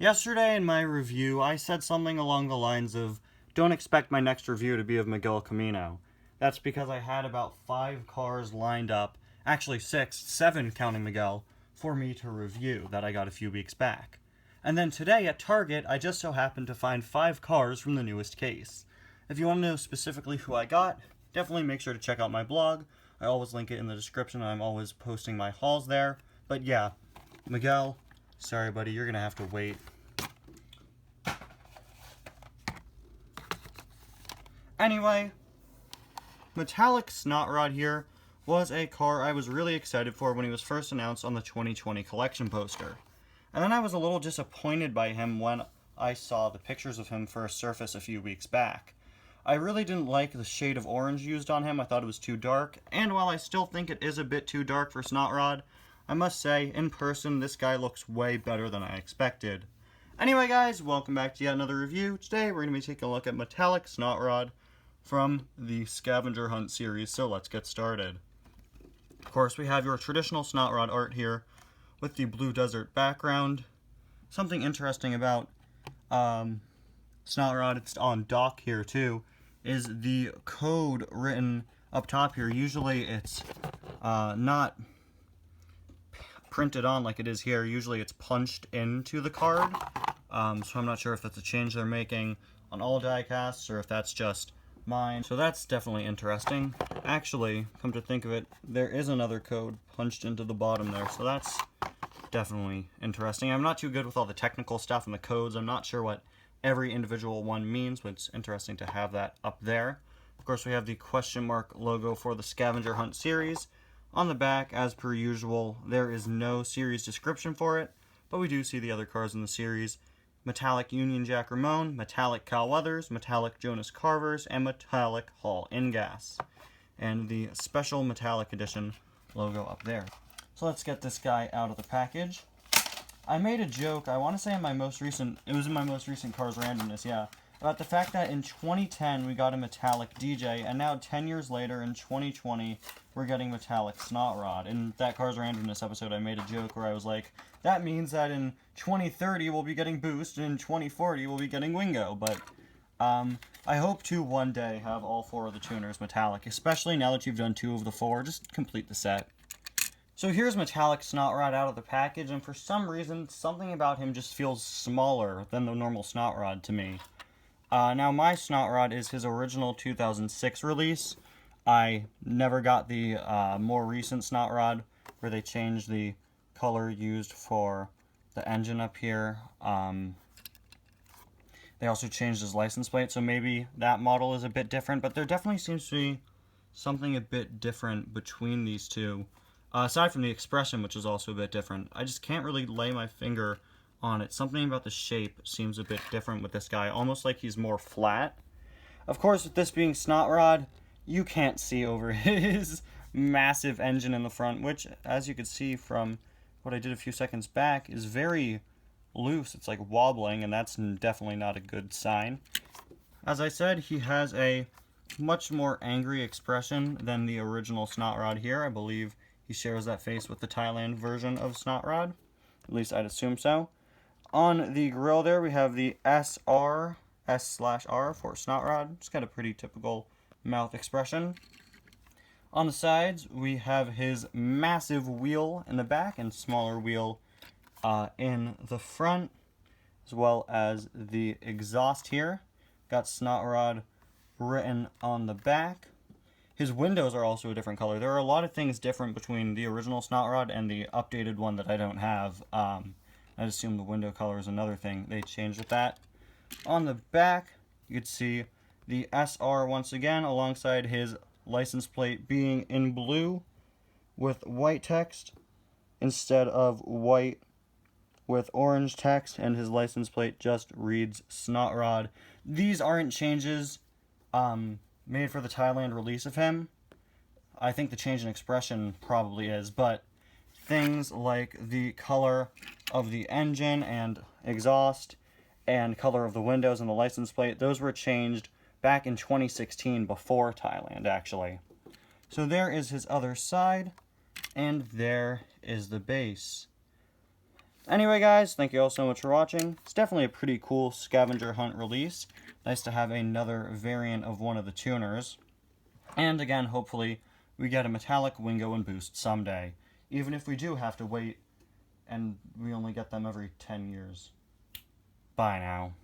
Yesterday in my review, I said something along the lines of, don't expect my next review to be of Miguel Camino. That's because I had about 5 cars lined up, actually 6, 7 counting Miguel, for me to review that I got a few weeks back. And then today at Target, I just so happened to find 5 cars from the newest case. If you want to know specifically who I got, definitely make sure to check out my blog. I always link it in the description. I'm always posting my hauls there. But yeah, Miguel, sorry buddy, you're going to have to wait. Anyway, Metallic Snot Rod here was a car I was really excited for when he was first announced on the 2020 collection poster. And then I was a little disappointed by him when I saw the pictures of him first surface a few weeks back. I really didn't like the shade of orange used on him. I thought it was too dark, and while I still think it is a bit too dark for Snot Rod, I must say, in person, this guy looks way better than I expected. Anyway guys, welcome back to yet another review. Today we're going to be taking a look at Metallic Snot Rod from the Scavenger Hunt series, so let's get started. Of course, we have your traditional Snot Rod art here with the blue desert background. Something interesting about Snot Rod, it's on dock here too, is the code written up top here. Usually it's not printed on like it is here. Usually it's punched into the card, so I'm not sure if that's a change they're making on all die-casts or if that's just mine. So that's definitely interesting. Actually, come to think of it, there is another code punched into the bottom there, so that's definitely interesting. I'm not too good with all the technical stuff and the codes. I'm not sure what every individual one means, but it's interesting to have that up there. Of course, we have the question mark logo for the Scavenger Hunt series. On the back, as per usual, there is no series description for it, but we do see the other cars in the series. Metallic Union Jack Ramone, Metallic Cal Weathers, Metallic Jonas Carvers, and Metallic Hall Ingas. And the special Metallic Edition logo up there. So let's get this guy out of the package. I made a joke, I want to say in my most recent, it was in my most recent Cars Randomness, yeah, about the fact that in 2010 we got a Metallic DJ, and now 10 years later in 2020 we're getting Metallic Snot Rod. In that Cars Randomness episode I made a joke where I was like, that means that in 2030 we'll be getting Boost, and in 2040 we'll be getting Wingo, but I hope to one day have all 4 of the tuners metallic, especially now that you've done 2 of the 4, just complete the set. So here's Metallic Snot Rod out of the package, and for some reason, something about him just feels smaller than the normal Snot Rod to me. Now my Snot Rod is his original 2006 release. I never got the more recent Snot Rod where they changed the color used for the engine up here. They also changed his license plate, so maybe that model is a bit different, but there definitely seems to be something a bit different between these two. Aside from the expression, which is also a bit different. I just can't really lay my finger on it. Something about the shape seems a bit different with this guy, almost like he's more flat. Of course, with this being Snot Rod, you can't see over his massive engine in the front, which, as you can see from what I did a few seconds back, is very loose. It's like wobbling, and that's definitely not a good sign. As I said, he has a much more angry expression than the original Snot Rod here. I believe he shares that face with the Thailand version of Snot Rod. At least I'd assume so. On the grill there, we have the S/R for Snot Rod. It's got a pretty typical mouth expression. On the sides, we have his massive wheel in the back and smaller wheel in the front, as well as the exhaust here. Got Snot Rod written on the back. His windows are also a different color. There are a lot of things different between the original Snot Rod and the updated one that I don't have. I assume the window color is another thing they changed with that. On the back, you can see the SR once again, alongside his license plate being in blue with white text instead of white with orange text, and his license plate just reads Snot Rod. These aren't changes made for the Thailand release of him. I think the change in expression probably is, but things like the color of the engine and exhaust and color of the windows and the license plate, those were changed back in 2016 before Thailand, actually. So there is his other side, and there is the base. Anyway, guys, thank you all so much for watching. It's definitely a pretty cool scavenger hunt release. Nice to have another variant of one of the tuners. And again, hopefully, we get a metallic Wingo and Boost someday. Even if we do have to wait and we only get them every 10 years. Bye now.